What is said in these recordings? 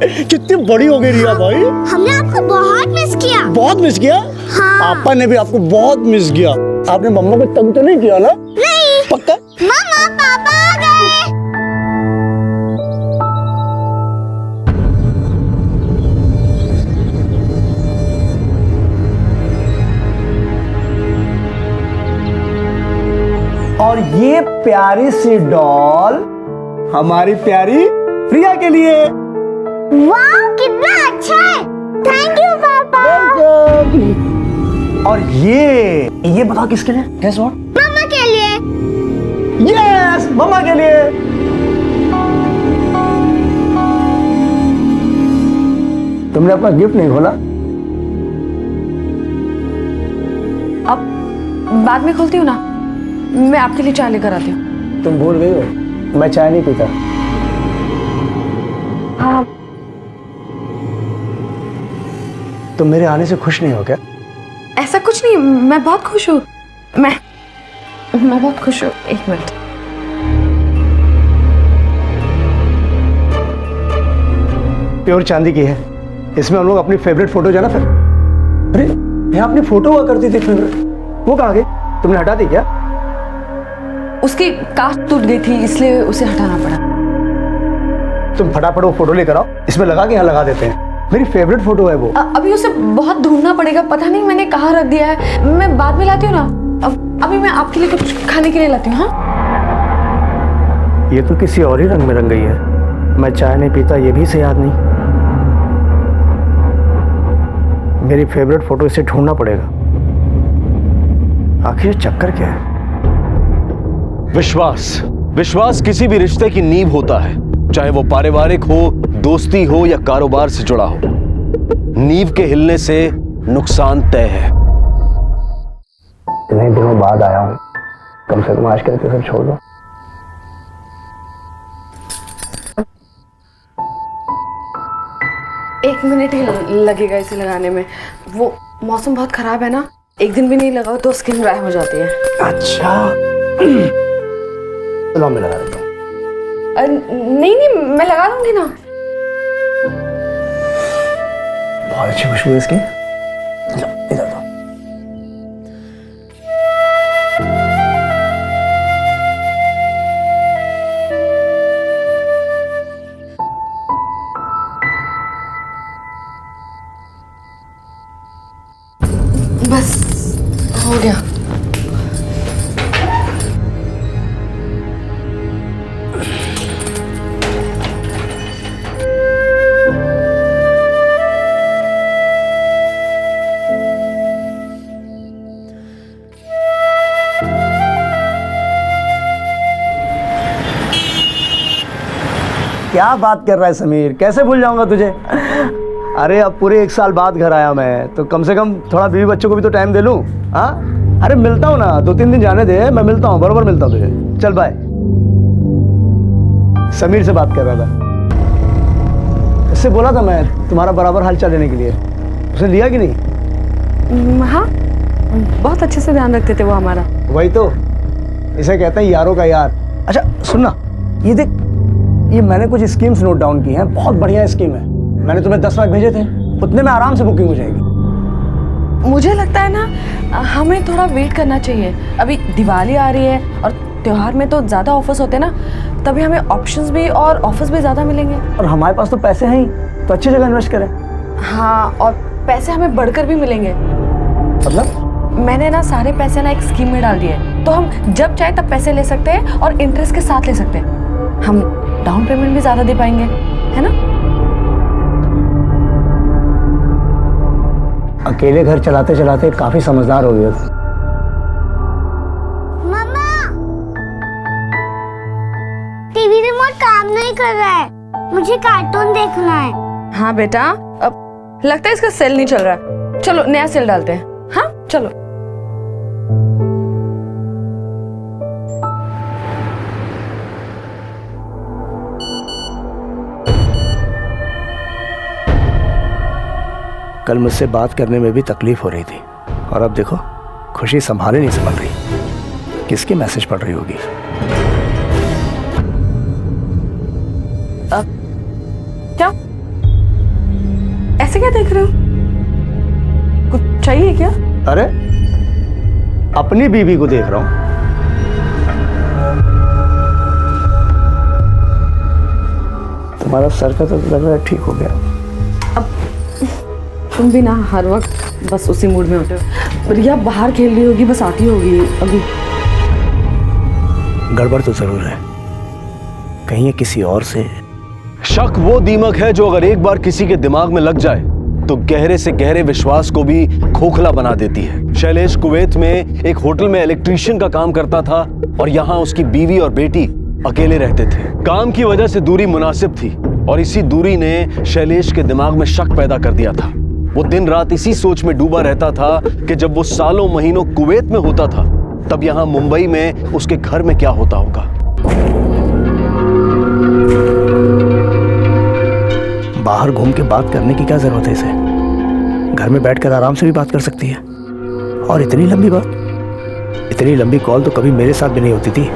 कितनी बड़ी हो गई रिया भाई। हमने आपको बहुत मिस किया। बहुत मिस किया? हाँ। पापा ने भी आपको बहुत मिस किया। आपने मम्मा को तंग तो नहीं किया ना? नहीं। पक्का? मम्मा पापा आ गए। और ये प्यारी सी डॉल हमारी प्यारी प्रिया के लिए। वाह कितना अच्छा है। थैंक यू पापा। और ये बताओ किसके लिए? Guess what? मम्मा के लिए। यस, मम्मा के लिए। तुमने अपना गिफ्ट नहीं खोला? अब बाद में खोलती हूँ ना, मैं आपके लिए चाय लेकर आती हूँ। तुम भूल गई हो मैं चाय नहीं पीता। हाँ। तुम मेरे आने से खुश नहीं हो क्या? ऐसा कुछ नहीं, मैं बहुत खुश हूँ। मैं बहुत खुश हूँ। एक मिनट। प्योर चांदी की है। इसमें हम लोग अपनी फेवरेट फोटो जाना फिर। अरे यहाँ अपनी फोटो हुआ करती थी फेवरेट, वो कहाँ गई? तुमने हटा दी क्या? उसकी कास्ट टूट गई थी इसलिए उसे हटाना पड़ा। तुम फटाफट वो फोटो लेकर आओ, इसमें लगा के यहाँ लगा देते हैं। मेरी फेवरेट फोटो है वो। अभी उसे बहुत ढूंढना पड़ेगा, पता नहीं मैंने कहाँ रख दिया है। मैं बाद में लाती हूँ ना। अभी मैं आपके लिए कुछ खाने के लिए लाती हूँ। हाँ, ये तो किसी और ही रंग में रंग गई है। मैं चाय नहीं पीता ये भी इसे याद नहीं। मेरी फेवरेट फोटो इसे ढूंढना पड़ेगा। आखिर चक्कर क्या है? विश्वास। विश्वास किसी भी रिश्ते की नींव होता है, चाहे वो पारिवारिक हो, दोस्ती हो या कारोबार से जुड़ा हो। नींव के हिलने से नुकसान तय है। इतने दिनों बाद आया हूं, कम से कम आज के लिए सब छोड़ दो। एक मिनट ही लगेगा इसे लगाने में। वो मौसम बहुत खराब है ना, एक दिन भी नहीं लगाओ तो स्किन ड्राई हो जाती है। अच्छा चलो मैं लगा देता हूँ। नहीं मैं लगा दूंगी ना। बहुत अच्छी खुशबू है इसकी। इधर दो। बस हो गया। क्या बात कर रहा है समीर, कैसे भूल जाऊंगा तुझे। अरे अब पूरे 1 साल बाद घर आया मैं, तो कम से कम थोड़ा बीवी बच्चों को भी तो टाइम दे लूं। हाँ अरे मिलता हूँ ना, 2-3 दिन जाने दे, मैं मिलता हूँ, बरोबर मिलता हूँ तुझे। चल बाय। समीर से बात कर रहा था, इससे बोला था मैं तुम्हारा बराबर हालचाल लेने के लिए। उसने लिया कि नहीं? हाँ, बहुत अच्छे से ध्यान रखते थे वो हमारा। वही तो, इसे कहते हैं यारों का यार। अच्छा सुनना, ये देख, ये मैंने कुछ स्कीम्स नोट डाउन की हैं, बहुत बढ़िया स्कीम है। मैंने तुम्हें 10 लाख भेजे थे, उतने में आराम से बुकिंग हो जाएगी। मुझे लगता है ना हमें थोड़ा वेट करना चाहिए। अभी दिवाली आ रही है और त्योहार में तो ज़्यादा ऑफर्स होते हैं ना, तभी हमें ऑप्शंस भी और ऑफर्स भी ज़्यादा मिलेंगे। और हमारे पास तो पैसे हैं ही, तो अच्छी जगह इन्वेस्ट करें। हाँ, और पैसे हमें बढ़कर भी मिलेंगे। मतलब? मैंने ना सारे पैसे ना एक स्कीम में डाल दिए, तो हम जब चाहे तब पैसे ले सकते हैं और इंटरेस्ट के साथ ले सकते हैं। हम डाउन पेमेंट भी ज़्यादा दे पाएंगे, है ना? अकेले घर चलाते चलाते काफी समझदार हो गए। मम्मा, टीवी रिमोट काम नहीं कर रहा है, मुझे कार्टून देखना है। हाँ बेटा, अब लगता है इसका सेल नहीं चल रहा है। चलो नया सेल डालते हैं। हाँ चलो। कल मुझसे बात करने में भी तकलीफ हो रही थी, और अब देखो खुशी संभाले नहीं संभल रही। किसके मैसेज पढ़ रही होगी? क्या? ऐसे क्या देख रहे हो? कुछ चाहिए क्या? अरे अपनी बीवी को देख रहा हूं। तुम्हारा सर का तो लग रहा है ठीक हो गया। तुम भी ना हर वक्त बस उसी मूड में होते हो। रिया बाहर खेल रही होगी, बस आती होगी अभी। गड़बड़ तो जरूर है, कहीं ये किसी और से। शक वो दीमक है जो अगर एक बार किसी के दिमाग में लग जाए तो गहरे से गहरे विश्वास को भी खोखला बना देती है। शैलेश कुवैत में एक होटल में इलेक्ट्रीशियन का काम करता था और यहाँ उसकी बीवी और बेटी अकेले रहते थे। काम की वजह से दूरी मुनासिब थी और इसी दूरी ने शैलेश के दिमाग में शक पैदा कर दिया था। वो दिन रात इसी सोच में डूबा रहता था कि जब वो सालों महीनों कुवैत में होता था तब यहाँ मुंबई में उसके घर में क्या होता होगा। बाहर घूम के बात करने की क्या जरूरत है इसे? घर में बैठकर आराम से भी बात कर सकती है। और इतनी लंबी बात, इतनी लंबी कॉल तो कभी मेरे साथ भी नहीं होती थी।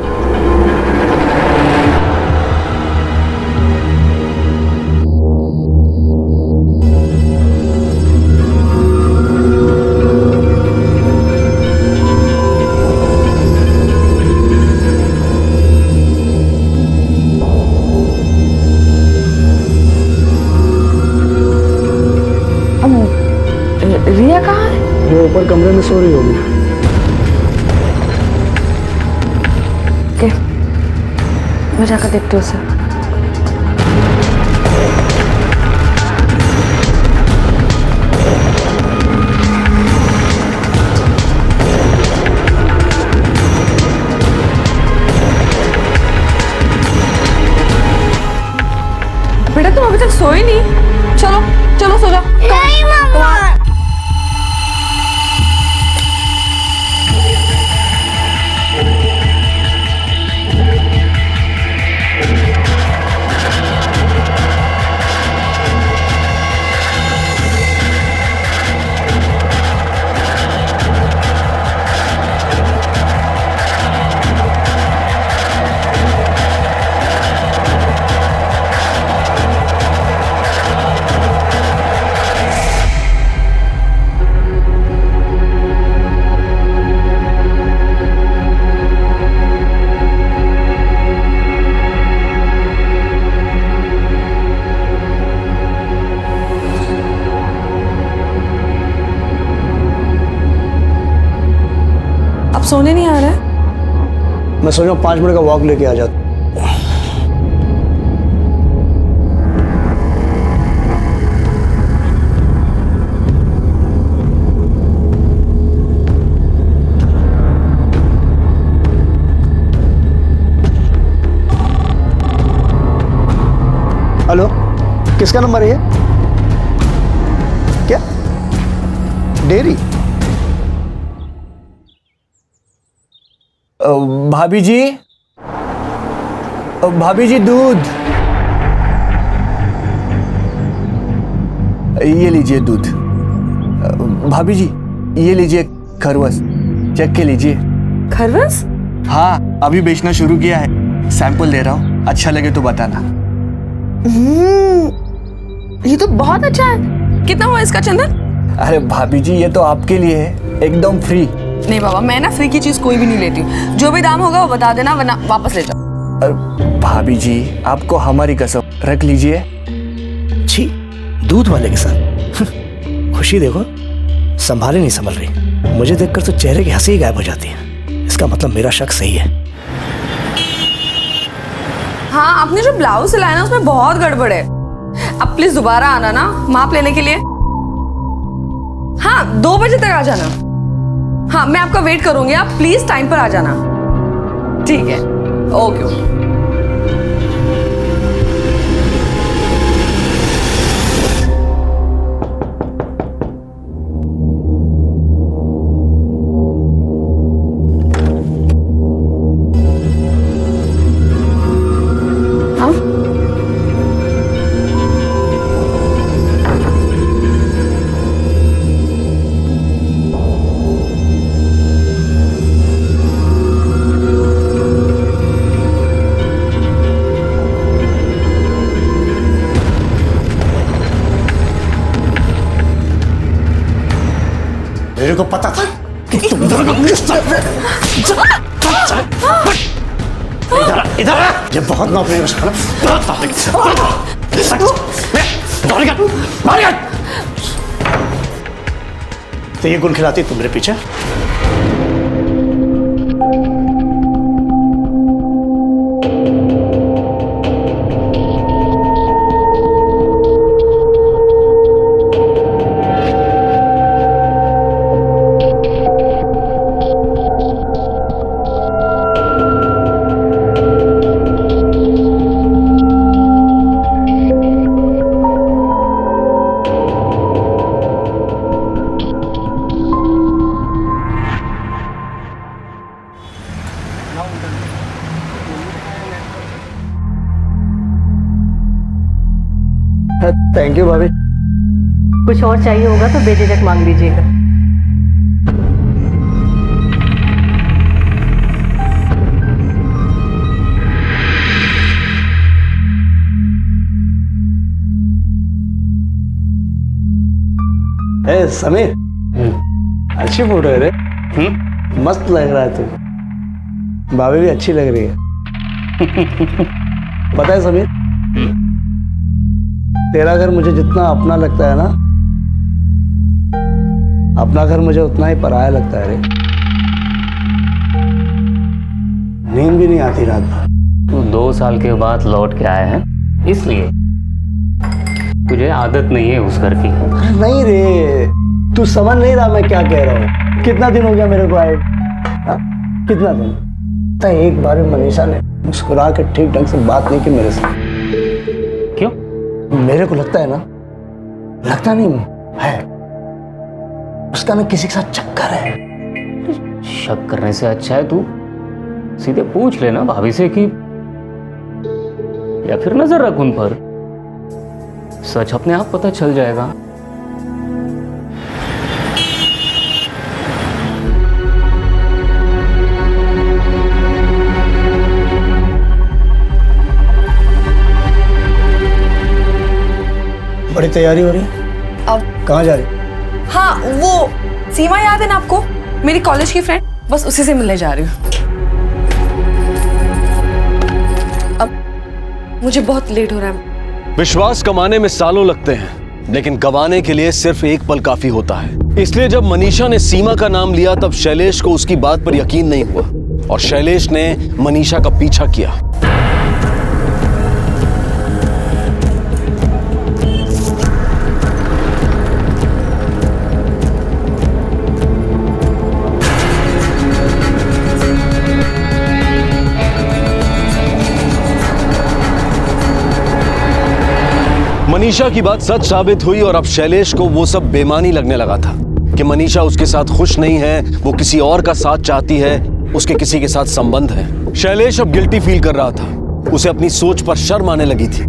रिया कहाँ है? वो ऊपर कमरे में सो रही होगी। मैं जाकर देखती हूँ उसे। बेटा तुम अभी तक सोई नहीं? चलो चलो सो जाओ। नहीं मम्मा। अब सोने नहीं आ रहा है? मैं सोचा 5 मिनट का वॉक लेके आ जाता। हेलो, किसका नंबर है ये? क्या डेयरी? भाभी जी, भाभी जी दूध, ये लीजिए दूध। भाभी जी ये लीजिए खरवस, चेक के लीजिए। खरवस? हाँ अभी बेचना शुरू किया है, सैंपल दे रहा हूँ, अच्छा लगे तो बताना। ये तो बहुत अच्छा है। कितना हुआ इसका चंदन? अरे भाभी जी ये तो आपके लिए है, एकदम फ्री। नहीं बाबा, मैं ना फ्री की चीज कोई भी नहीं लेती हूँ। जो भी दाम होगा वो बता देना वरना वापस ले जाओ। अरे भाभी जी आपको हमारी कसम, रख लीजिए। छी, दूध वाले के साथ खुशी देखो, संभाले नहीं संभल रही। मुझे देखकर तो चेहरे की हंसी ही गायब हो जाती है। इसका मतलब मेरा शक सही है। हाँ, आपने जो ब्लाउज सिलाया ना उसमें बहुत गड़बड़ है। अब प्लीज दोबारा आना ना माप लेने के लिए। हाँ 2 बजे तक आ जाना। हाँ मैं आपका वेट करूंगी, आप प्लीज टाइम पर आ जाना। ठीक है, ओके ओके। मेरे को पता था कि तुम दोनों किस तरह इधर आ। ये बहुत नौकरी है उसका ना, बहुत नौकरी। तो ये गुल खिलाती तुम मेरे पीछे? थैंक यू भाभी। कुछ और चाहिए होगा तो बेझिझक मांग लीजिएगा। ए समीर, अच्छी फोटो है रे। मस्त लग रहा है तू। भाभी भी अच्छी लग रही है। पता है समीर, तेरा घर मुझे जितना अपना लगता है ना, अपना घर मुझे उतना ही पराया लगता है रे। नींद भी नहीं आती रात भर। तू 2 साल के बाद लौट के आया है, इसलिए तुझे आदत नहीं है उस घर की। अरे नहीं रे, तू समझ नहीं रहा मैं क्या कह रहा हूँ। कितना दिन हो गया मेरे को आए, कितना दिन। तो एक बार मनीषा ने मुस्कुरा के ठीक ढंग से बात नहीं की मेरे से। क्यों? मेरे को लगता है ना, लगता नहीं है, उसका ना किसी के साथ चक्कर है। शक करने से अच्छा है तू सीधे पूछ लेना भाभी से कि, या फिर नजर रख उन पर, सच अपने आप पता चल जाएगा। बड़ी तैयारी हो रही है। अब कहाँ जा रही? हाँ, वो सीमा याद है ना आपको, मेरी कॉलेज की फ्रेंड, बस उसी से मिलने जा रही हूँ। अब मुझे बहुत लेट हो रहा है। विश्वास कमाने में सालों लगते हैं, लेकिन गंवाने के लिए सिर्फ एक पल काफी होता है। इसलिए जब मनीषा ने सीमा का नाम लिया तब शैलेश को उसकी बात पर यकीन नहीं हुआ और शैलेश ने मनीषा का पीछा किया। मनीषा की बात सच साबित हुई और अब शैलेश को वो सब बेमानी लगने लगा था कि मनीषा उसके साथ खुश नहीं है, वो किसी और का साथ चाहती है, उसके किसी के साथ संबंध है। शैलेश अब गिल्टी फील कर रहा था, उसे अपनी सोच पर शर्म आने लगी थी।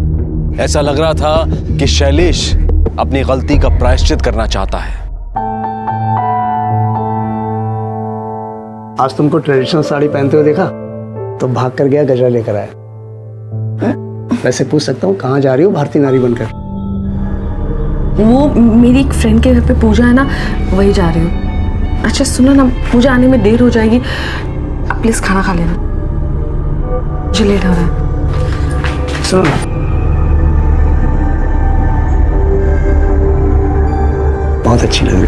ऐसा लग रहा था कि शैलेश अपनी गलती का प्रायश्चित करना चाहता है। आज तुमको ट्रेडिशनल साड़ी पहनते हुए देखा तो भाग कर गया, गजरा लेकर आया। वैसे पूछ सकता हूँ कहाँ जा रही हो भारतीय नारी बनकर? वो मेरी एक फ्रेंड के घर पे पूजा है ना, वही जा रही हूँ। अच्छा सुनो ना, मुझे आने में देर हो जाएगी, आप प्लीज खाना खा लेना, मुझे लेट हो रहा है। सुनो ना, बहुत अच्छी लग रही।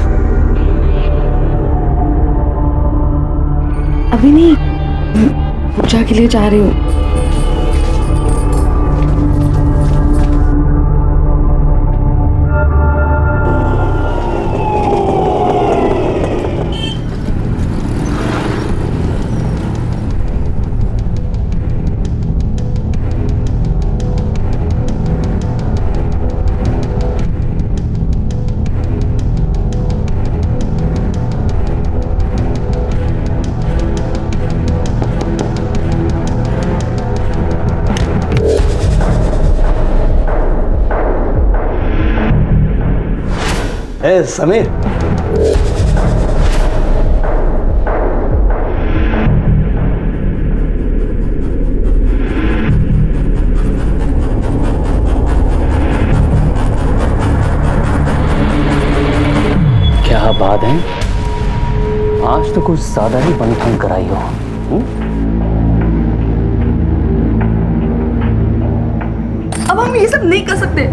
अभी नहीं, पूजा के लिए जा रही हूँ। ए समीर, क्या बात है, आज तो कुछ ज्यादा ही बनठन कराई हो। अब हम ये सब नहीं कर सकते।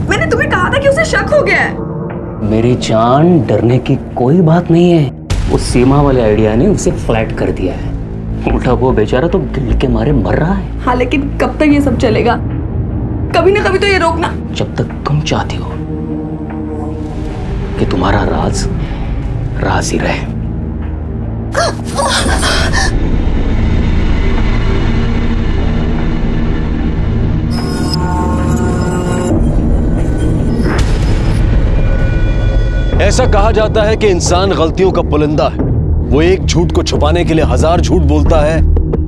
मैंने तुम्हें कहा था कि उसे शक हो गया है। मेरी जान, डरने की कोई बात नहीं है। उस सीमा वाले आइडिया ने उसे फ्लैट कर दिया है। उल्टा वो बेचारा तो गिल्ट के मारे मर रहा है। हाँ, लेकिन कब तक ये सब चलेगा? कभी ना कभी तो ये रोकना। जब तक तुम चाहती हो कि तुम्हारा राज राज ही रहे। ऐसा कहा जाता है कि इंसान गलतियों का पुलिंदा है। वो एक झूठ को छुपाने के लिए हजार झूठ बोलता है,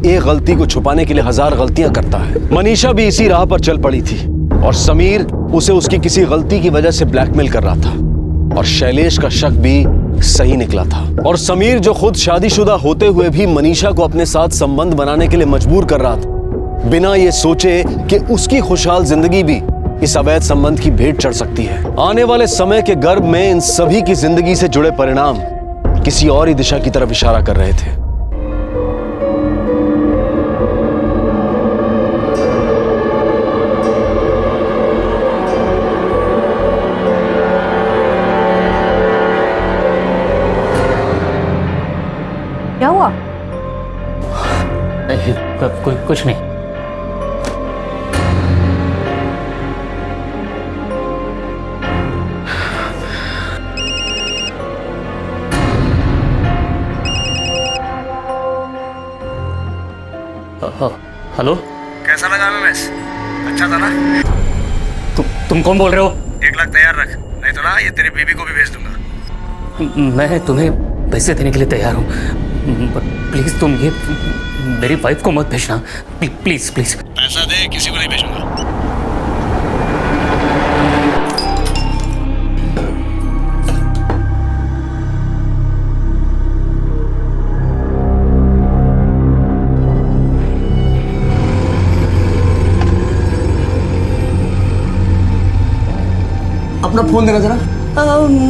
एक गलती को छुपाने के लिए हजार गलतियां करता है। मनीषा भी इसी राह पर चल पड़ी थी और समीर उसे उसकी किसी गलती की वजह से ब्लैकमेल कर रहा था। और शैलेश का शक भी सही निकला था। और समीर जो खुद शादीशुदा होते हुए भी मनीषा को अपने साथ संबंध बनाने के लिए मजबूर कर रहा था, बिना ये सोचे कि उसकी खुशहाल जिंदगी भी इस अवैध संबंध की भेंट चढ़ सकती है। आने वाले समय के गर्भ में इन सभी की जिंदगी से जुड़े परिणाम किसी और ही दिशा की तरफ इशारा कर रहे थे। क्या हुआ? कुछ नहीं। हेलो, कैसा लगा एमएमएस? अच्छा था ना? तुम कौन बोल रहे हो? 1 लाख तैयार रख, नहीं तो ना ये तेरी बीबी को भी भेज दूंगा। मैं तुम्हें पैसे देने के लिए तैयार हूँ, प्लीज तुम ये मेरी वाइफ को मत भेजना, प्लीज प्लीज। पैसा दे, किसी को नहीं भेजूंगा। अपना फोन देना जरा।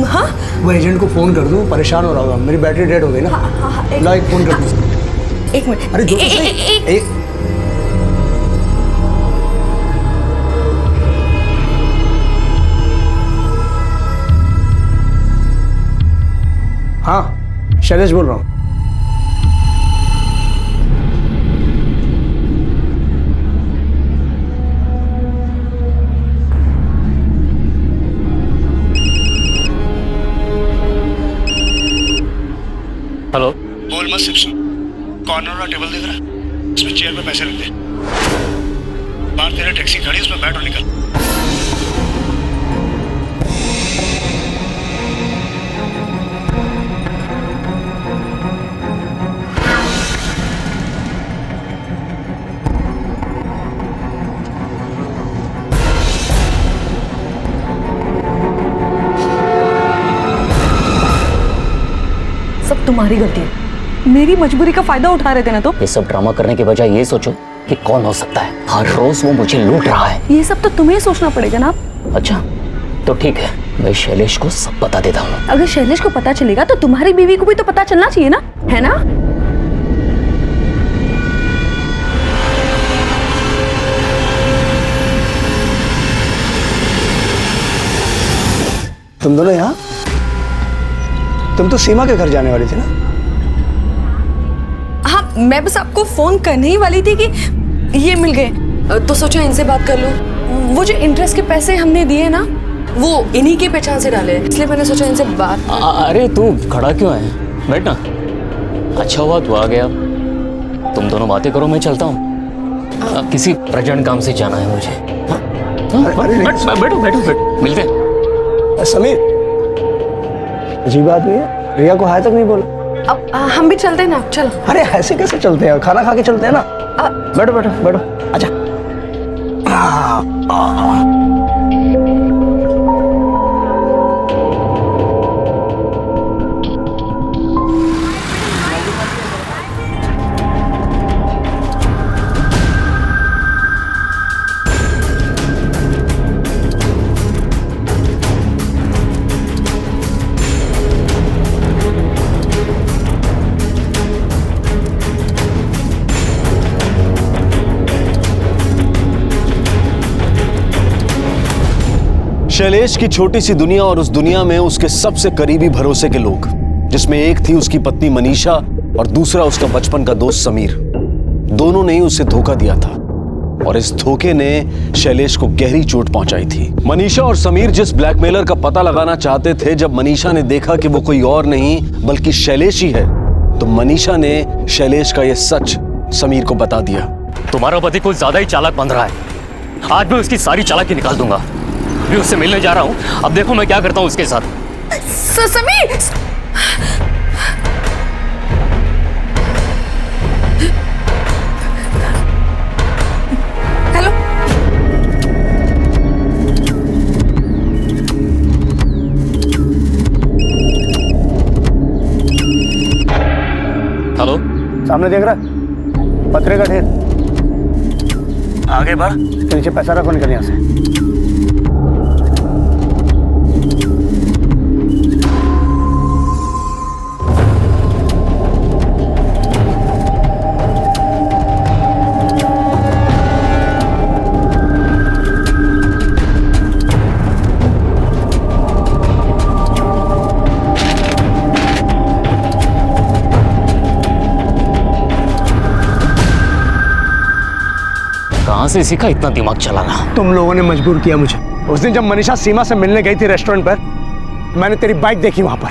हाँ, वो एजेंट को फोन कर दूं, परेशान हो रहा होगा। मेरी बैटरी डेड हो गई ना। ला, एक फोन कर दूं। एक मिनट। अरे जो एक हाँ, शैलेश बोल रहा हूँ। हेलो, बोल मत शिक्षु, कॉर्नर वाला टेबल दिख रहा है, उसमें चेयर पे पैसे रख दे। बाहर तेरा टैक्सी खड़ी है, उसमें बैठ और निकल। सब तुम्हारी गलती है। मेरी मजबूरी का फायदा उठा रहे थे ना। तो ये सब ड्रामा करने के बजाय ये सोचो कि कौन हो सकता है। हर रोज वो मुझे लूट रहा है। ये सब तो तुम्हें सोचना पड़ेगा ना। अच्छा तो ठीक है, मैं शैलेश को सब बता देता हूँ। अगर शैलेश को पता चलेगा तो तुम्हारी बीवी को भी तो पता चलना चाहिए ना, है ना? तुम दोनों यहाँ? तुम तो सीमा के घर जाने वाली थी ना? हाँ, मैं बस आपको फोन करने ही वाली थी कि ये मिल गए, तो सोचा इनसे बात कर लूं। वो जो इंटरेस्ट के पैसे हमने दिए ना, वो इन्हीं के पहचान से डाले, इसलिए मैंने सोचा इनसे बात। अरे तू खड़ा क्यों है? बैठ ना। अच्छा हुआ तू आ गया। तुम दोनों बातें करो, मैं चलता हूँ। किसी अर्जेंट काम से जाना है मुझे। बैठो बैठो बैठो, मिलते हैं। समीर, अजीब बात नहीं है, रिया को हाय तक नहीं बोला। अब हम भी चलते हैं ना, चलो। अरे ऐसे कैसे चलते हैं? खाना खा के चलते हैं ना। बैठो बैठो बैठो, अच्छा। शैलेश की छोटी सी दुनिया और उस दुनिया में उसके सबसे करीबी भरोसे के लोग, जिसमें एक थी उसकी पत्नी मनीषा और दूसरा उसका बचपन का दोस्त समीर। दोनों ने ही उसे धोखा दिया था और इस धोखे ने शैलेश को गहरी चोट पहुंचाई थी। मनीषा और समीर जिस ब्लैकमेलर का पता लगाना चाहते थे, जब मनीषा ने देखा कि वो कोई और नहीं बल्कि शैलेश ही है, तो मनीषा ने शैलेश का यह सच समीर को बता दिया। तुम्हारा पति कुछ ज्यादा ही चालाक बन रहा है। आज मैं उसकी सारी चालाकी निकाल दूंगा। अभी उससे मिलने जा रहा हूं, अब देखो मैं क्या करता हूं उसके साथ। समीर, हेलो। हेलो, सामने देख रहा है? पत्रे का ढेर। आगे बढ़, इसके नीचे पैसा रखो, निकल यहाँ से। कहां से सीखा इतना दिमाग चलाना? तुम लोगों ने मजबूर किया मुझे। उस दिन जब मनीषा सीमा से मिलने गई थी रेस्टोरेंट पर, मैंने तेरी बाइक देखी वहां पर।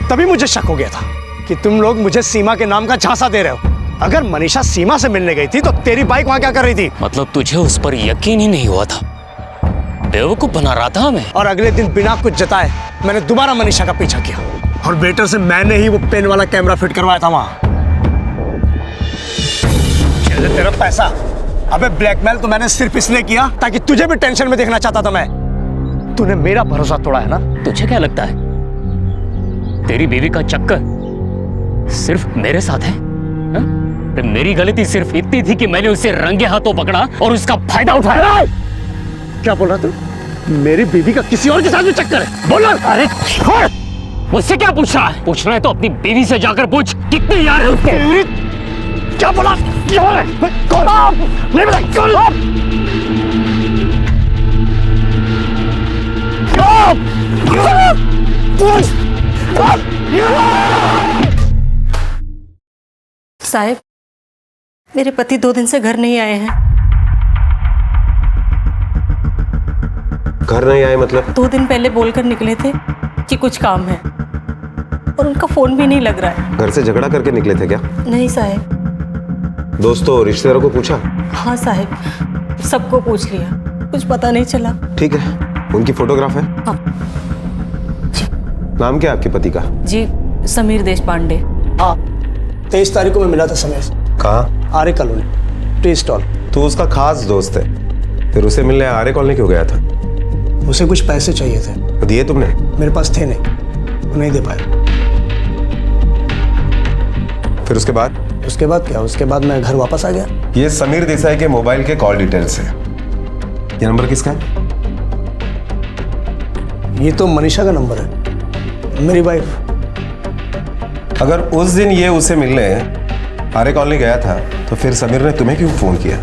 तभी मुझे शक हो गया था कि तुम लोग मुझे सीमा के नाम का झांसा दे रहे हो। अगर मनीषा सीमा से मिलने गई थी तो तेरी बाइक वहां क्या कर रही थी? मतलब तुझे उस पर यकीन ही नहीं हुआ था? बेवकूफ बना रहा था मैं। और अगले दिन बिना कुछ जताए मैंने दोबारा मनीषा का पीछा किया और वेटर से मैंने ही वो पेन वाला कैमरा फिट करवाया था वहां। तेरा पैसा, अबे ब्लैकमेल तो मैंने सिर्फ इसलिए किया ताकि तुझे भी टेंशन में देखना चाहता था मैं। तूने मेरा भरोसा तोड़ा है ना? तुझे क्या लगता है तेरी बीवी का चक्कर सिर्फ मेरे साथ है? हा? मेरी गलती सिर्फ इतनी थी कि मैंने उसे रंगे हाथों पकड़ा और उसका फायदा उठाया। क्या बोल रहा तू? मेरी बीवी का किसी और के साथ भी चक्कर है? बोल रहा। अरे छोड़, मुझसे क्या पूछ रहा है? पूछना है तो अपनी बीवी से जाकर पूछ, कितने यार है उसके? क्या बोला? नहीं बता। साहब, मेरे पति 2 दिन से घर नहीं आए हैं। घर नहीं आए मतलब? 2 दिन पहले बोलकर निकले थे कि कुछ काम है और उनका फोन भी नहीं लग रहा है। घर से झगड़ा करके निकले थे क्या? नहीं साहब। दोस्तों रिश्तेदारों को पूछा? हाँ साहब, सबको पूछ लिया, कुछ पता नहीं चला। ठीक है, उनकी फोटोग्राफ है? हाँ नाम क्या है आपके पति का? जी, समीर देश पांडे। हाँ, 23 तारीख को मैं मिला था समेश। कहाँ? आर्य कॉलोनी, टी स्टॉल। तो उसका खास दोस्त है, फिर उसे मिलने आर्य कॉलोनी क्यों गया था? उसे कुछ पैसे चाहिए थे। तो दिए तुमने? मेरे पास थे नहीं, वो नहीं दे पाए। फिर उसके बाद? उसके बाद क्या? उसके बाद मैं घर वापस आ गया। ये समीर देसाई के मोबाइल के कॉल डिटेल्स है। ये नंबर किसका है? ये तो मनीषा का नंबर है, मेरी वाइफ। अगर उस दिन ये उसे मिलने आर्य कॉलोनी गया था तो फिर समीर ने तुम्हें क्यों फोन किया?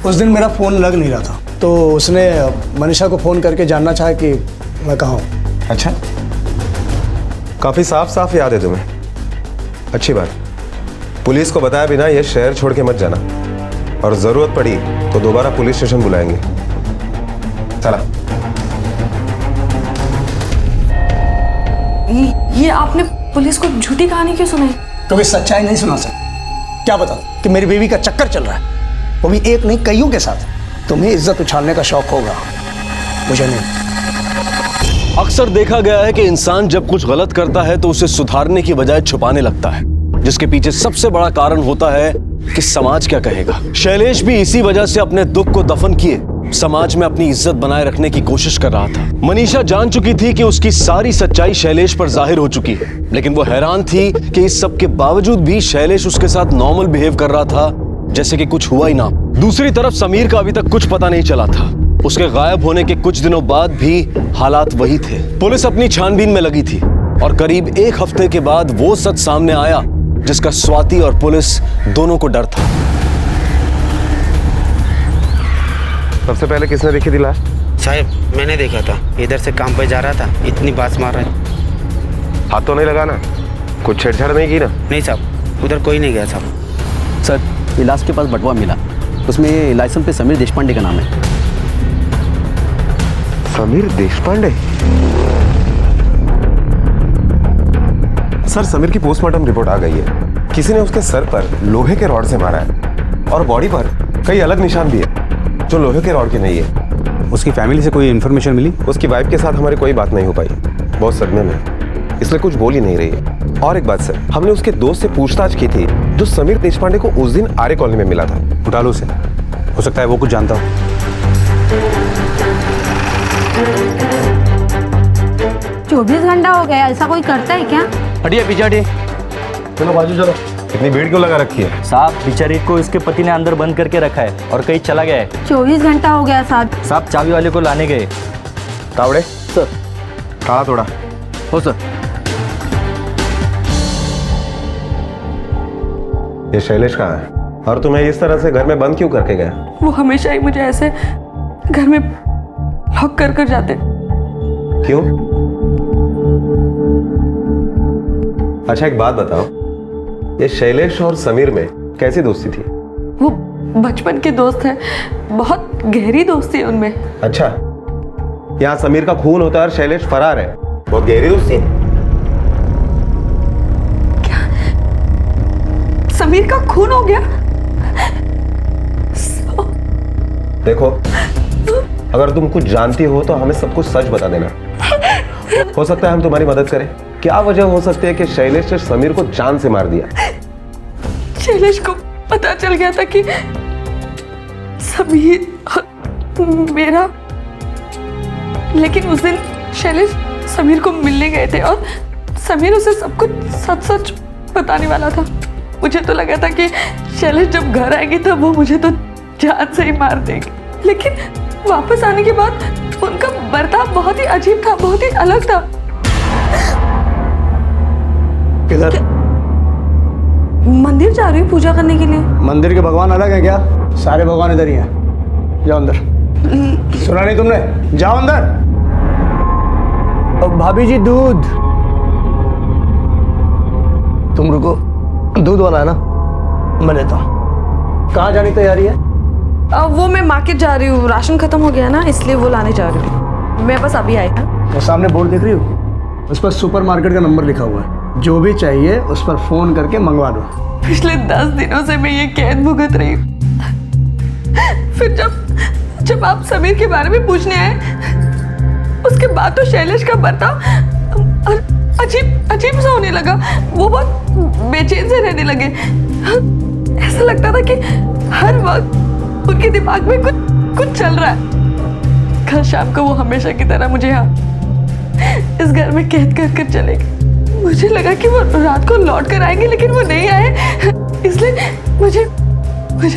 उस दिन मेरा फोन लग नहीं रहा था, तो उसने मनीषा को फोन करके जानना चाहा कि मैं कहाँ हूँ। अच्छा, काफी साफ साफ याद है तुम्हें। अच्छी बात। पुलिस को बताया बिना ये शहर छोड़ के मत जाना, और जरूरत पड़ी तो दोबारा पुलिस स्टेशन बुलाएंगे। चला। ये आपने पुलिस को झूठी कहानी क्यों सुनाई? क्योंकि सच्चाई नहीं सुना सकती। क्या बता कि मेरी बीवी का चक्कर चल रहा है, वो भी एक नहीं कईयों के साथ। तुम्हें इज्जत उछालने का शौक होगा, मुझे नहीं। अक्सर देखा गया है कि इंसान जब कुछ गलत करता है तो उसे सुधारने की बजाय छुपाने लगता है, जिसके पीछे सबसे बड़ा कारण होता है कि समाज क्या कहेगा। शैलेश भी इसी वजह से अपने दुख को दफन किए समाज में अपनी इज्जत बनाए रखने की कोशिश कर रहा था। मनीषा जान चुकी थी कि उसकी सारी सच्चाई शैलेश पर जाहिर हो चुकी है, लेकिन वो हैरान थी कि इस सब के बावजूद भी शैलेश उसके साथ नॉर्मल बिहेव कर रहा था, जैसे कि कुछ हुआ ही ना। दूसरी तरफ समीर का अभी तक कुछ पता नहीं चला था। उसके गायब होने के कुछ दिनों बाद भी हालात वही थे। पुलिस अपनी छानबीन में लगी थी और करीब 1 हफ्ते के बाद वो सच सामने आया जिसका स्वाति और पुलिस दोनों को डर था। सबसे पहले किसने देखी थी लाश? साहब मैंने देखा था, इधर से काम पे जा रहा था, इतनी बात मार रहा है। हाथ तो नहीं लगाना, कुछ छेड़छाड़ नहीं की ना? नहीं साहब, उधर कोई नहीं गया साहब। सर इलाज के पास बटवा मिला, उसमें लाइसेंस पे समीर देशपांडे का नाम है। समीर देशपांडे? सर समीर की पोस्टमार्टम रिपोर्ट आ गई है। किसी ने उसके सर पर लोहे के रॉड से मारा है और बॉडी पर कई अलग निशान भी है जो लोहे के रॉड के नहीं है। उसकी फैमिली से कोई इन्फॉर्मेशन मिली? उसकी वाइफ के साथ हमारी कोई बात नहीं हो पाई, बहुत सदमे में, इसलिए कुछ बोल ही नहीं रही है। और एक बात सर, हमने उसके दोस्त से पूछताछ की थी जो समीर देशपांडे को उस दिन आर्य कॉलोनी में मिला था। उठा लो उसे, हो सकता है वो कुछ जानता हो। 24 घंटा हो गया, ऐसा कोई करता है क्या? हटिए पीछे हटिए। चलो बाजू चलो। इतनी भीड़ क्यों लगा रखी है? साहब बेचारी को इसके पति ने अंदर बंद करके रखा है और कहीं चला गया है। 24 घंटा हो गया साहब। साहब चाबी वाले को लाने गए। तावड़े सर। काला थोड़ा हो सर। ये शैलेश कहाँ है और तुम्हें इस तरह से घर में बंद क्यों करके गया? वो हमेशा ही मुझे ऐसे घर में लॉक कर जाते। क्यों? अच्छा एक बात बताओ, ये शैलेश और समीर में कैसी दोस्ती थी? वो बचपन के दोस्त हैं, बहुत गहरी दोस्ती है उनमें। अच्छा, यहाँ समीर का खून होता है और शैलेश फरार है, बहुत गहरी दोस्ती है। क्या समीर का खून हो गया? देखो, अगर तुम कुछ जानती हो तो हमें सब कुछ सच बता देना। हो सकता है हम तुम्हारी मदद करें। क्या वजह हो सकती है कि शैलेश ने समीर को जान से मार दिया? शैलेश को पता चल गया था कि समीर मेरा, लेकिन उस दिन शैलेश समीर को मिलने गए थे और समीर उसे सब कुछ सच सच बताने वाला था। मुझे तो लगा था कि शैलेश जब घर आएगी तब वो मुझे तो जान से ही मार देगी, लेकिन वापस आने के बाद उनका बर्ताव बहुत ही अजीब था, बहुत ही अलग था। किधर? मंदिर जा रही हूँ पूजा करने के लिए। मंदिर के भगवान अलग है क्या? सारे भगवान इधर ही हैं। जाओ अंदर। सुना नहीं तुमने? जाओ अंदर। भाभी जी दूध। तुम रुको, दूध वाला है ना, मैं लेता हूँ। कहाँ जाने की तैयारी है? वो मैं मार्केट जा रही हूँ, राशन खत्म हो गया ना, इसलिए वो लाने जा रही हूँ। मैं बस अभी आई था। वो सामने बोर्ड देख रही हो, उस पर सुपरमार्केट का नंबर लिखा हुआ है। जो भी चाहिए उस पर फोन करके मंगवा दो। पिछले 10 दिनों से मैं ये कैद भुगत रही हूँ। फिर जब आप समीर के बारे में पूछने आए, उसके बाद तो शैलेश का बर्ताव अजीब सा होने लगा। वो बहुत बेचैन से रहने लगे। ऐसा लगता था कि हर वक्त उनके दिमाग में कुछ चल रहा है। कल शाम को वो हमेशा की तरह मुझे यहाँ इस घर में कैद कर चले गए। मुझे लगा कि वो रात को लौट कर आएंगे, लेकिन वो नहीं आए, इसलिए मुझे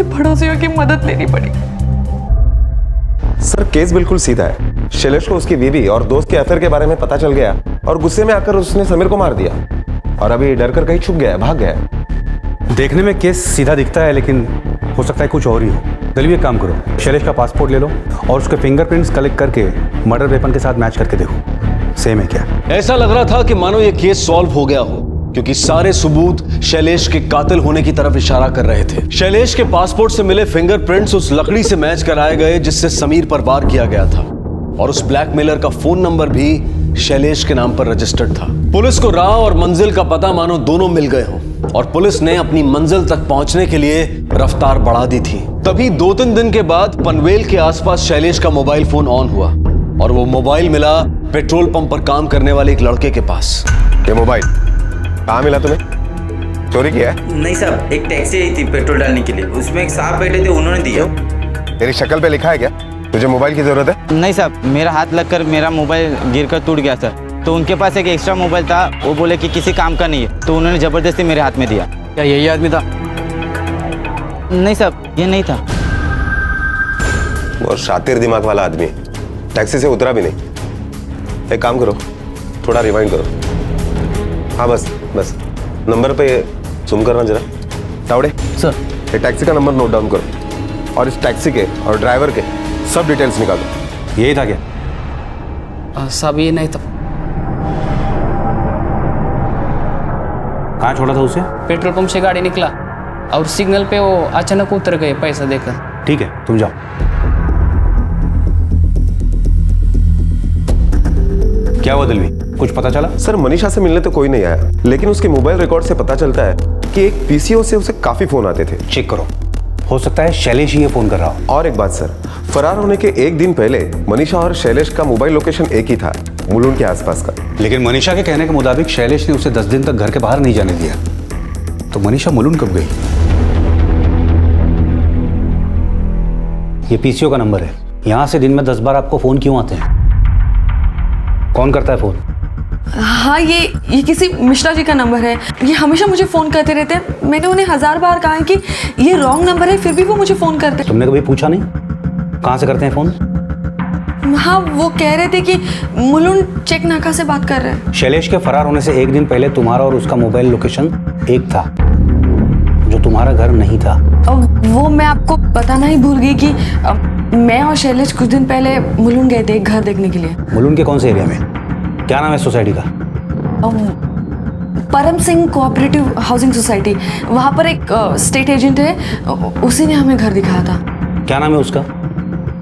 पड़ोसियों की मदद लेनी पड़ी। सर केस बिल्कुल सीधा है। शैलेश को उसकी बीवी और दोस्त के अफेयर के बारे में पता चल गया और गुस्से में आकर उसने समीर को मार दिया और अभी डर कर कहीं छुप गया है, भाग गया है। देखने में केस सीधा दिखता है, लेकिन हो सकता है कुछ और ही हो। चलिए एक काम करो, शैलेश का पासपोर्ट ले लो और उसके फिंगरप्रिंट्स कलेक्ट करके मर्डर वेपन के साथ मैच करके देखो सेम है क्या। ऐसा लग रहा था कि मानो ये केस सॉल्व हो गया हो, क्योंकि सारे सबूत शैलेश के कातिल होने की तरफ इशारा कर रहे थे। शैलेश के पासपोर्ट से मिले फिंगरप्रिंट्स उस लकड़ी से मैच कराए गए जिससे समीर पर वार किया गया था, और उस ब्लैकमेलर का फोन नंबर भी शैलेश के नाम पर रजिस्टर्ड था। पुलिस को राह और मंजिल का पता मानो दोनों मिल गए हों, और पुलिस ने अपनी मंजिल तक पहुंचने के लिए रफ्तार बढ़ा दी थी। तभी 2-3 दिन के बाद पनवेल के आसपास शैलेश का मोबाइल फोन ऑन हुआ, और वो मोबाइल मिला पेट्रोल पंप पर काम करने वाले एक लड़के के पास। ये मोबाइल कहाँ मिला तुम्हें? चोरी किया है? नहीं साहब, एक टैक्सी आई थी पेट्रोल डालने के लिए, उसमें एक साहब बैठे थे, उन्होंने दिया। तेरी शक्ल पे लिखा है क्या तुझे मोबाइल की जरूरत है? नहीं साहब, मेरा हाथ लगकर मेरा मोबाइल गिरकर टूट गया सर। तो उनके पास एक एक्स्ट्रा मोबाइल था, वो बोले कि किसी काम का नहीं है, तो उन्होंने जबरदस्ती मेरे हाथ में दिया। क्या यही आदमी था? नहीं साहब, ये नहीं था। और शातिर दिमाग वाला आदमी है। टैक्सी से उतरा भी नहीं। एक काम करो, थोड़ा रिवाइंड करो। हाँ बस बस, नंबर पे सुन करना जरा। तावड़े सर, ये टैक्सी का नंबर नोट डाउन करो और इस टैक्सी के और ड्राइवर के सब डिटेल्स निकालो। यही था क्या? साहब ये नहीं था। कहाँ छोड़ा था उसे? पेट्रोल पंप से गाड़ी निकला और सिग्नल पे वो अचानक उतर गए पैसा देकर। ठीक है, तुम जाओ। क्या हुआ दिलवी, कुछ पता चला? सर मनीषा से मिलने तो कोई नहीं आया, लेकिन उसके मोबाइल रिकॉर्ड से पता चलता है कि एक पीसीओ से उसे काफी फोन आते थे। चेक करो, हो सकता है शैलेश ही ये फोन कर रहा हो। और एक बात सर, फरार होने के एक दिन पहले मनीषा और शैलेश का मोबाइल लोकेशन एक ही था, मुलुंड के आसपास का। लेकिन मनीषा के कहने के मुताबिक शैलेश ने उसे 10 दिन तक घर के बाहर नहीं जाने दिया। तो मनीषा मुलुंड कब गई? ये पीसीओ का नंबर है। यहां से दिन में 10 बार आपको फोन क्यों आते हैं? कौन करता है फोन? हाँ, ये किसी मिश्रा जी का नंबर है। ये हमेशा मुझे फ़ोन करते रहते हैं। मैंने उन्हें 1000 बार कहा है कि ये रॉन्ग नंबर है, फिर भी वो मुझे फ़ोन करते हैं। तुमने कभी पूछा नहीं कहाँ से करते हैं फ़ोन? हाँ, वो कह रहे थे कि मुलुंड चेक नाका से बात कर रहे हैं। शैलेश के फरार होने से एक दिन पहले तुम्हारा और उसका मोबाइल लोकेशन एक था, जो तुम्हारा घर नहीं था। वो मैं आपको बताना ही भूल गई कि मैं और शैलेश कुछ दिन पहले मुलुंड गए थे एक घर देखने के लिए। मुलुंड के कौन से एरिया में? क्या नाम है सोसाइटी का? परम सिंह कोऑपरेटिव हाउसिंग सोसाइटी। वहाँ पर एक स्टेट एजेंट है, उसी ने हमें घर दिखाया था। क्या नाम है उसका?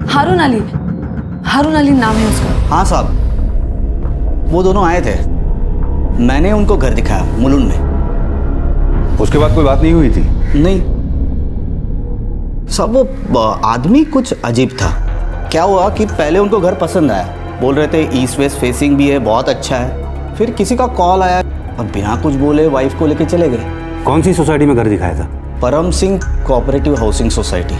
हारून अली नाम है उसका। हाँ साहब, वो दोनों आए थे, मैंने उनको घर दिखाया मुलुंड में। उसके बाद कोई बात नहीं हुई थी? नहीं सब, वो आदमी कुछ अजीब था। क्या हुआ कि पहले उनको घर पसंद आया, बोल रहे थे ईस्ट वेस्ट फेसिंग भी है, बहुत अच्छा है। फिर किसी का कॉल आया और बिना कुछ बोले वाइफ को लेके चले गए। कौन सी सोसाइटी में घर दिखाया था? परम Singh cooperative housing society.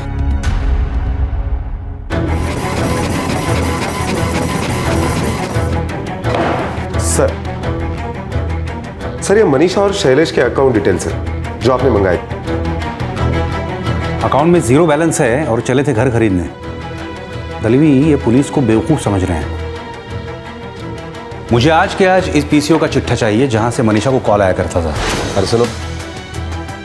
Sir ये मनीषा और शैलेश के अकाउंट डिटेल्स है जो आपने मंगाए। अकाउंट में 0 बैलेंस है और चले थे घर खरीदने। दलवी ये पुलिस को बेवकूफ समझ रहे हैं। मुझे आज के आज इस पीसीओ का चिट्ठा चाहिए जहां से मनीषा को कॉल आया करता था। अरे सुनो,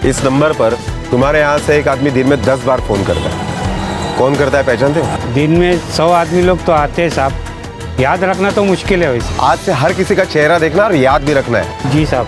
इस नंबर पर तुम्हारे यहाँ से एक आदमी दिन में 10 बार फोन करता है। कौन करता है पहचानते हो? दिन में 100 आदमी लोग तो आते हैं साहब, याद रखना तो मुश्किल है वैसे। आज से हर किसी का चेहरा देखना और याद भी रखना है। जी साहब।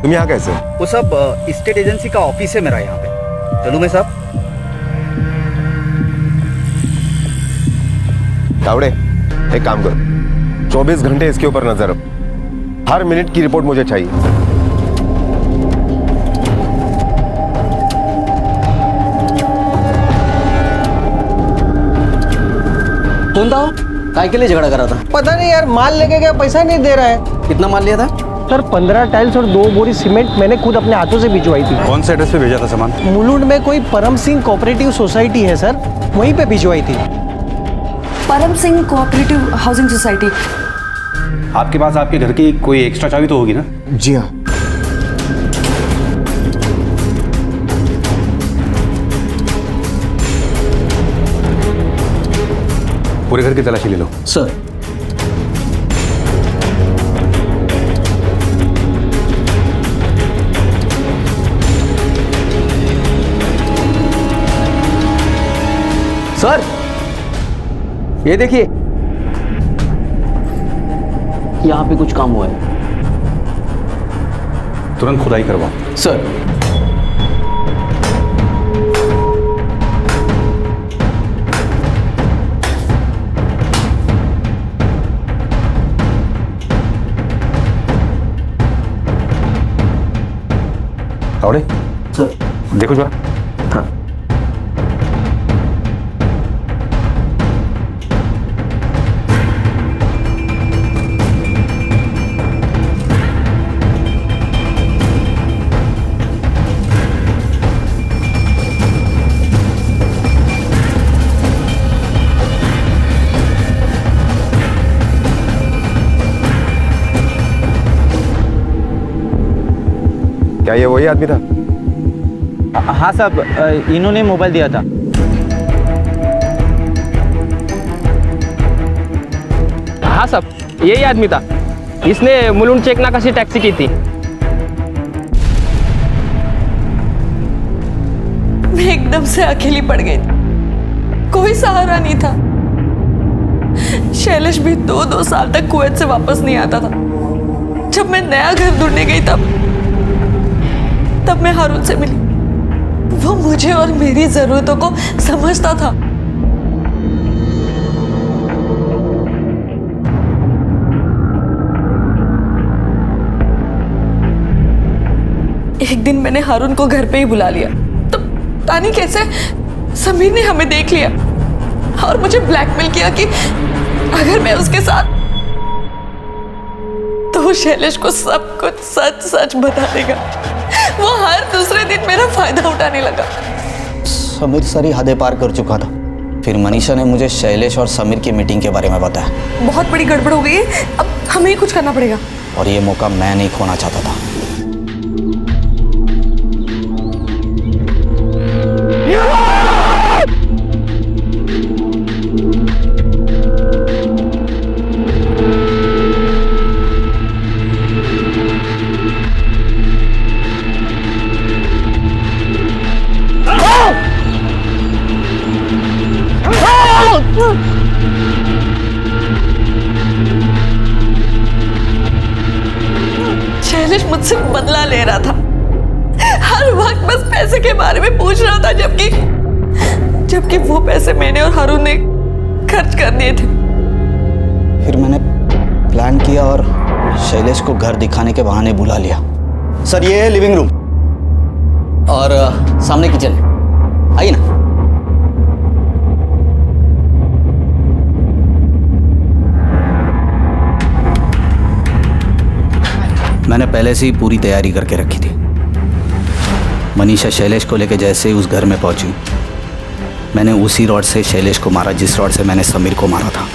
तुम यहाँ कैसे? वो सब स्टेट एजेंसी का ऑफिस है मेरा यहाँ पे। चलूँ मैं साहब? तावड़े एक काम करो, 24 घंटे इसके ऊपर नजर रखो। हर मिनट की रिपोर्ट मुझे चाहिए। कौन था वो? काय के लिए झगड़ा कर रहा था? पता नहीं यार, माल लेके गया, पैसा नहीं दे रहा है। कितना माल लिया था? सर 15 टाइल्स और 2 बोरी सीमेंट मैंने खुद अपने हाथों से भिजवाई थी। कौन से एड्रेस पे भेजा था सामान? मुलुंड में कोई परम सिंह कोऑपरेटिव सोसाइटी है सर, वहीं पे भिजवाई थी। परम सिंह कोऑपरेटिव हाउसिंग सोसाइटी। आपके पास आपके घर की कोई एक्स्ट्रा चाबी तो होगी ना? जी हाँ। पूरे घर की तलाशी ले लो। सर सर ये देखिए, यहाँ पे कुछ काम हुआ है। तुरंत खुदाई करवाओ। सर तावड़े सर देखो जरा। हाँ। क्या ये वही आदमी था? हाँ साहब, इन्होंने मोबाइल दिया था। हाँ साहब, यही आदमी था। इसने मुलुंड चेकनाका से टैक्सी की थी। मैं एकदम से अकेली पड़ गई थी, कोई सहारा नहीं था। शैलेश भी 2 साल तक कुवैत से वापस नहीं आता था। जब मैं नया घर ढूंढने गई तब मैं हारून से मिली। वो मुझे और मेरी जरूरतों को समझता था। एक दिन मैंने हारून को घर पे ही बुला लिया, तो पता नहीं कैसे समीर ने हमें देख लिया और मुझे ब्लैकमेल किया कि अगर मैं उसके साथ, तो वो शैलेश को सब कुछ सच सच बता देगा। वो हर दूसरे दिन मेरा फायदा उठाने लगा। समीर सारी हदें पार कर चुका था। फिर मनीषा ने मुझे शैलेश और समीर की मीटिंग के बारे में बताया। बहुत बड़ी गड़बड़ हो गई है, अब हमें ही कुछ करना पड़ेगा। और ये मौका मैं नहीं खोना चाहता था। शैलेश मुझसे बदला ले रहा था, हर वक्त बस पैसे के बारे में पूछ रहा था, जबकि वो पैसे मैंने और हारून ने खर्च कर दिए थे। फिर मैंने प्लान किया और शैलेश को घर दिखाने के बहाने बुला लिया। सर, ये है लिविंग रूम और सामने किचन, आइए ना। मैंने पहले से ही पूरी तैयारी करके रखी थी। मनीषा शैलेश को लेकर जैसे ही उस घर में पहुंची, मैंने उसी रॉड से शैलेश को मारा जिस रॉड से मैंने समीर को मारा था।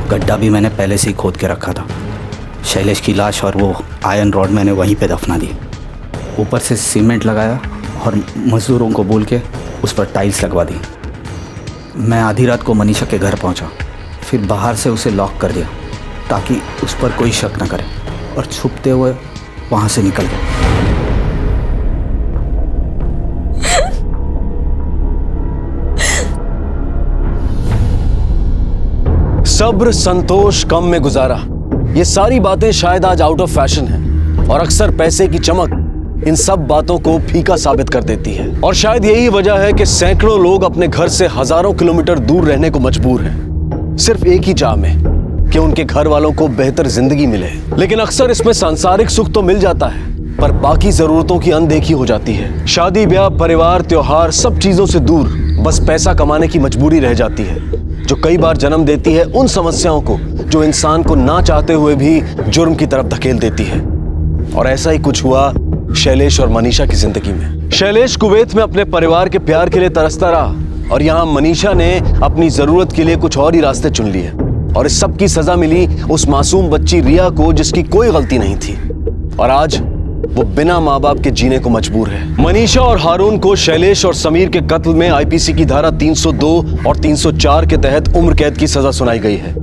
गड्ढा भी मैंने पहले से ही खोद के रखा था। शैलेश की लाश और वो आयरन रॉड मैंने वहीं पे दफना दी। ऊपर से सीमेंट लगाया और मजदूरों को बोल के उस पर टाइल्स लगवा दी। मैं आधी रात को मनीषा के घर पहुंचा, फिर बाहर से उसे लॉक कर दिया ताकि उस पर कोई शक न करे, और छुपते हुए वहां से निकल गया। सब्र संतोष कम में गुजारा, ये सारी बातें शायद आज आउट ऑफ फैशन हैं और अक्सर पैसे की चमक इन सब बातों को फीका साबित कर देती है। और शायद यही वजह है कि सैकड़ों लोग अपने घर से हजारों किलोमीटर दूर रहने को मजबूर हैं, सिर्फ एक ही चाह में कि उनके घर वालों को बेहतर जिंदगी मिले। लेकिन अक्सर इसमें सांसारिक सुख तो मिल जाता है, पर बाकी जरूरतों की अनदेखी हो जाती है। शादी ब्याह परिवार त्योहार सब चीजों से दूर बस पैसा कमाने की मजबूरी रह जाती है, जो कई बार जन्म देती है उन समस्याओं को जो इंसान को ना चाहते हुए भी जुर्म की तरफ धकेल देती है। और ऐसा ही कुछ हुआ शैलेश और मनीषा की जिंदगी में। शैलेश कुवैत में अपने परिवार के प्यार के लिए तरसता रहा और यहाँ मनीषा ने अपनी जरूरत के लिए कुछ और ही रास्ते चुन लिए, और इस सब की सजा मिली उस मासूम बच्ची रिया को जिसकी कोई गलती नहीं थी, और आज वो बिना माँ बाप के जीने को मजबूर है। मनीषा और हारून को शैलेश और समीर के कत्ल में आईपीसी की धारा 302 और 304 के तहत उम्र कैद की सजा सुनाई गई है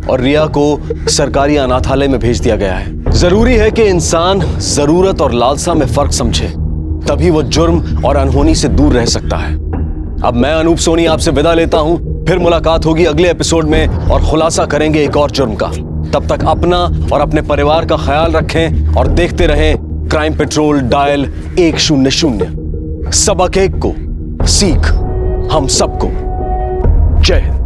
और रिया को सरकारी अनाथालय में भेज दिया गया है। जरूरी है कि इंसान जरूरत और लालसा में फर्क समझे, तभी वो जुर्म और अनहोनी से दूर रह सकता है। अब मैं अनूप सोनी आपसे विदा लेता हूं, फिर मुलाकात होगी अगले एपिसोड में और खुलासा करेंगे एक और जुर्म का। तब तक अपना और अपने परिवार का ख्याल रखें और देखते रहें क्राइम पेट्रोल डायल 100। सबक एक को सीख हम सबको। जय हिंद।